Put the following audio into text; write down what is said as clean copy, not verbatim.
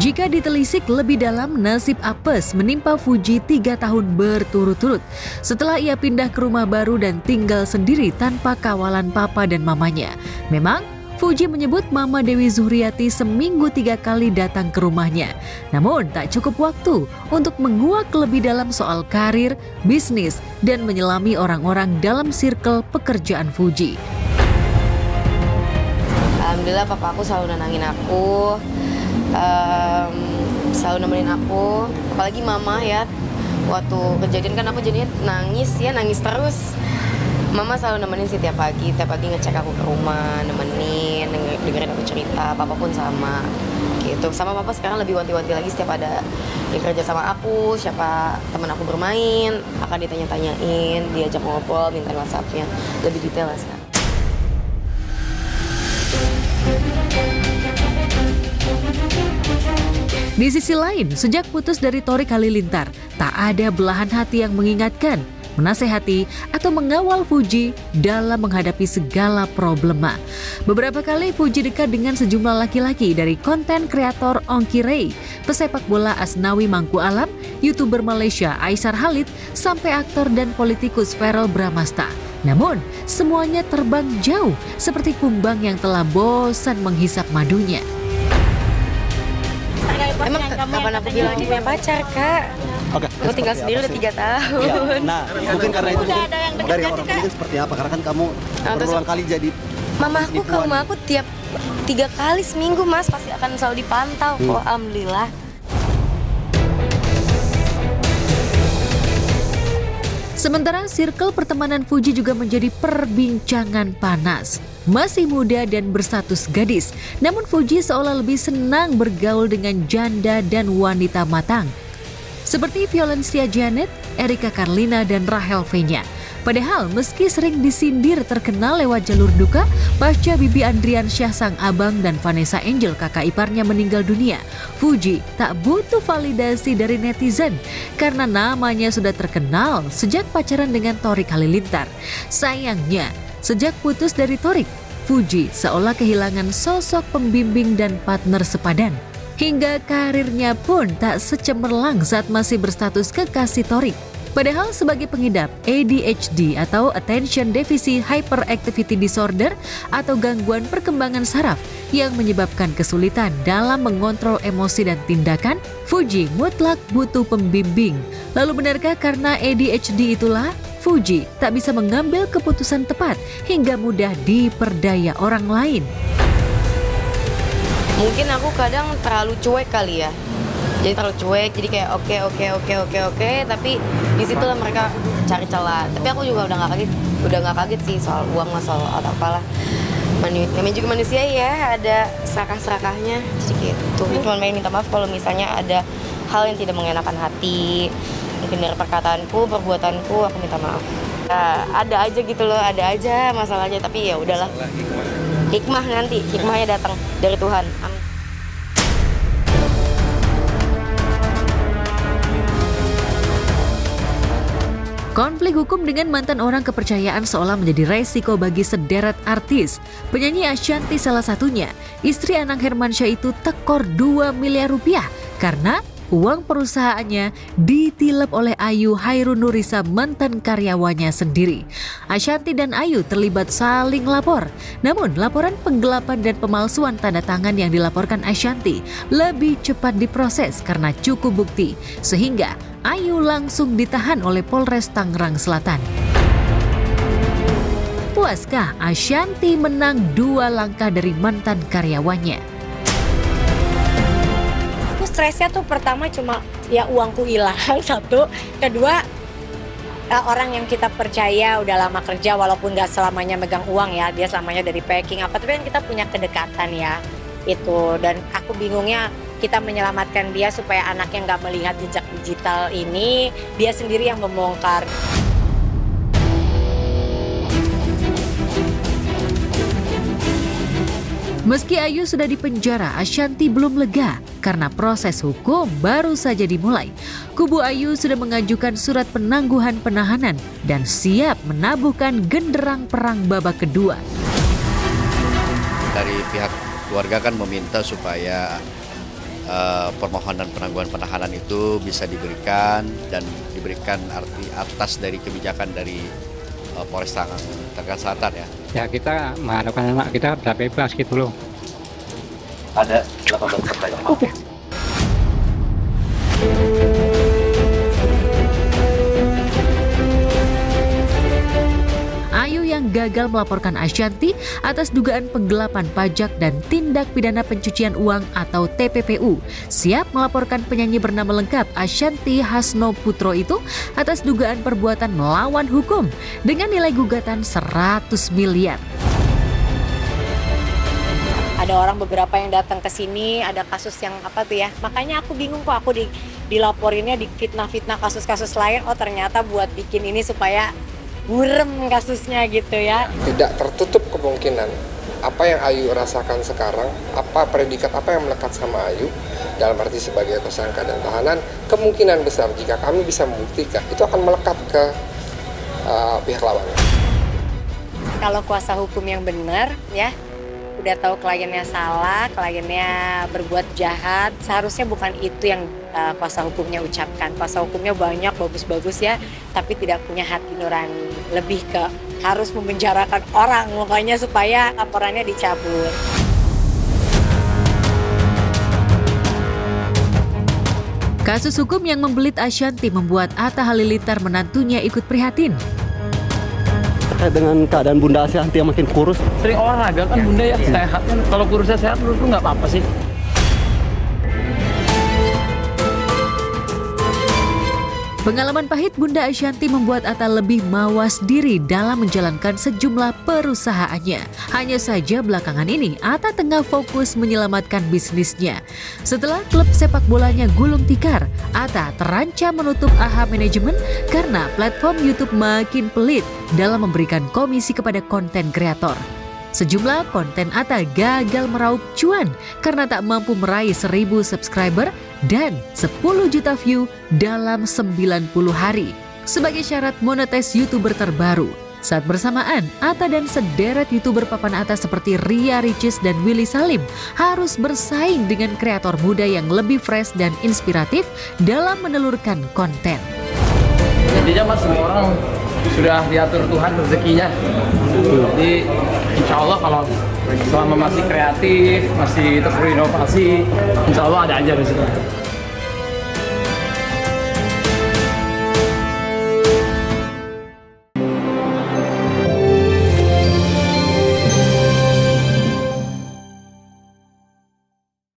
Jika ditelisik lebih dalam, nasib apes menimpa Fuji 3 tahun berturut-turut setelah ia pindah ke rumah baru dan tinggal sendiri tanpa kawalan papa dan mamanya. Memang, Fuji menyebut Mama Dewi Zuhriati seminggu 3 kali datang ke rumahnya. Namun, tak cukup waktu untuk menguak lebih dalam soal karir, bisnis, dan menyelami orang-orang dalam circle pekerjaan Fuji. Alhamdulillah papa aku selalu nenangin aku. Selalu nemenin aku, apalagi mama ya. Waktu kejadian kan aku jadinya nangis terus. Mama selalu nemenin sih tiap pagi ngecek aku ke rumah, nemenin, dengerin aku cerita. Papa pun sama gitu. Sama papa sekarang lebih wanti-wanti lagi setiap ada yang kerja sama aku, siapa teman aku bermain, akan ditanya-tanyain, diajak ngobrol, minta WhatsApp-nya, lebih detail lah sekarang. Di sisi lain, sejak putus dari Thorik Halilintar, tak ada belahan hati yang mengingatkan, menasehati, atau mengawal Fuji dalam menghadapi segala problema. Beberapa kali Fuji dekat dengan sejumlah laki-laki dari konten kreator Ongki Ray, pesepak bola Asnawi Mangku Alam, YouTuber Malaysia Aisar Khalid, sampai aktor dan politikus Verrell Bramasta. Namun, semuanya terbang jauh seperti kumbang yang telah bosan menghisap madunya. Emang kapan aku bilang punya pacar, Kak? Oke. Aku tinggal sendiri udah 3 tahun. Ya, nah, mungkin karena itu dari orang mungkin seperti apa? Karena kan kamu berulang kali jadi Mamaku ke rumah aku tiap 3 kali seminggu, Mas. Pasti akan selalu dipantau kok, alhamdulillah. Sementara circle pertemanan Fuji juga menjadi perbincangan panas. Masih muda dan berstatus gadis, namun Fuji seolah lebih senang bergaul dengan janda dan wanita matang. Seperti Violencia Janet, Erika Carlina, dan Rahel Fenya. Padahal meski sering disindir terkenal lewat jalur duka pasca Bibi Andrian Syah sang abang dan Vanessa Angel kakak iparnya meninggal dunia, Fuji tak butuh validasi dari netizen karena namanya sudah terkenal sejak pacaran dengan Thorik Halilintar. Sayangnya, sejak putus dari Thorik, Fuji seolah kehilangan sosok pembimbing dan partner sepadan. Hingga karirnya pun tak secemerlang saat masih berstatus kekasih Thorik. Padahal sebagai pengidap ADHD atau Attention Deficit Hyperactivity Disorder atau gangguan perkembangan saraf yang menyebabkan kesulitan dalam mengontrol emosi dan tindakan, Fuji mutlak butuh pembimbing. Lalu benarkah karena ADHD itulah Fuji tak bisa mengambil keputusan tepat hingga mudah diperdaya orang lain? Mungkin aku kadang terlalu cuek kali ya. Jadi terlalu cuek, jadi kayak oke, tapi disitulah mereka cari celah. Tapi aku juga udah nggak kaget sih soal uang lah, soal apalah. Namanya juga manusia ya, ada serakah-serakahnya, jadi gitu. Cuma pengen minta maaf kalau misalnya ada hal yang tidak mengenakan hati, mungkin dari perkataanku, perbuatanku, aku minta maaf. Ya, ada aja gitu loh, ada aja masalahnya, tapi ya udahlah. Hikmah nanti, hikmahnya datang dari Tuhan. Amin. Konflik hukum dengan mantan orang kepercayaan seolah menjadi resiko bagi sederet artis. Penyanyi Ashanty salah satunya. Istri Anang Hermansyah itu tekor 2 miliar rupiah karena uang perusahaannya ditilep oleh Ayu Hairunurisa, mantan karyawannya sendiri. Ashanty dan Ayu terlibat saling lapor. Namun laporan penggelapan dan pemalsuan tanda tangan yang dilaporkan Ashanty lebih cepat diproses karena cukup bukti. Sehingga Ayu langsung ditahan oleh Polres Tangerang Selatan. Puaskah Ashanty menang 2 langkah dari mantan karyawannya? Stresnya tuh pertama cuma ya uangku hilang satu, kedua orang yang kita percaya udah lama kerja walaupun nggak selamanya megang uang ya, dia selamanya dari packing apa, tapi kan kita punya kedekatan ya itu, dan aku bingungnya kita menyelamatkan dia supaya anaknya nggak melihat jejak digital ini, dia sendiri yang membongkar. Meski Ayu sudah dipenjara, Ashanty belum lega karena proses hukum baru saja dimulai. Kubu Ayu sudah mengajukan surat penangguhan penahanan dan siap menabuhkan genderang perang babak kedua. Dari pihak keluarga kan meminta supaya permohonan penangguhan penahanan itu bisa diberikan dan diberikan arti atas dari kebijakan dari Polres Tangerang Selatan ya. Ya kita mengharapkan anak kita bisa bebas gitu loh. Ada 18 pertanyaan. Ayu yang gagal melaporkan Ashanty atas dugaan penggelapan pajak dan tindak pidana pencucian uang atau TPPU siap melaporkan penyanyi bernama lengkap Ashanty Hasno Putro itu atas dugaan perbuatan melawan hukum dengan nilai gugatan 100 miliar. Ada orang beberapa yang datang ke sini, ada kasus yang apa tuh ya. Makanya aku bingung kok aku dilaporinnya di fitnah-fitnah kasus-kasus lain. Oh ternyata buat bikin ini supaya burem kasusnya gitu ya. Tidak tertutup kemungkinan apa yang Ayu rasakan sekarang, apa predikat apa yang melekat sama Ayu dalam arti sebagai tersangka dan tahanan, kemungkinan besar jika kami bisa membuktikan itu akan melekat ke pihak lawan. Kalau kuasa hukum yang benar ya, udah tahu kliennya salah, kliennya berbuat jahat, seharusnya bukan itu yang kuasa hukumnya ucapkan. Kuasa hukumnya banyak, bagus-bagus ya, tapi tidak punya hati nurani. Lebih ke harus memenjarakan orang, makanya supaya laporannya dicabut. Kasus hukum yang membelit Ashanty membuat Atta Halilintar menantunya ikut prihatin. Terkait dengan keadaan Bunda Ashanty yang makin kurus. Sering olahraga kan Bunda ya, sehat kan. Kalau kurusnya sehat menurutku nggak apa-apa sih. Pengalaman pahit Bunda Ashanty membuat Atta lebih mawas diri dalam menjalankan sejumlah perusahaannya. Hanya saja belakangan ini Atta tengah fokus menyelamatkan bisnisnya. Setelah klub sepak bolanya gulung tikar, Atta terancam menutup AHA Manajemen karena platform YouTube makin pelit dalam memberikan komisi kepada konten kreator. Sejumlah konten Atta gagal meraup cuan karena tak mampu meraih 1.000 subscriber dan 10 juta view dalam 90 hari. Sebagai syarat monetis YouTuber terbaru, saat bersamaan Atta dan sederet YouTuber papan atas seperti Ria Ricis dan Willy Salim harus bersaing dengan kreator muda yang lebih fresh dan inspiratif dalam menelurkan konten. Intinya mas, semua orang sudah diatur Tuhan rezekinya. Jadi insya Allah kalau selama masih kreatif, masih terus berinovasi, insya Allah ada aja rezeki.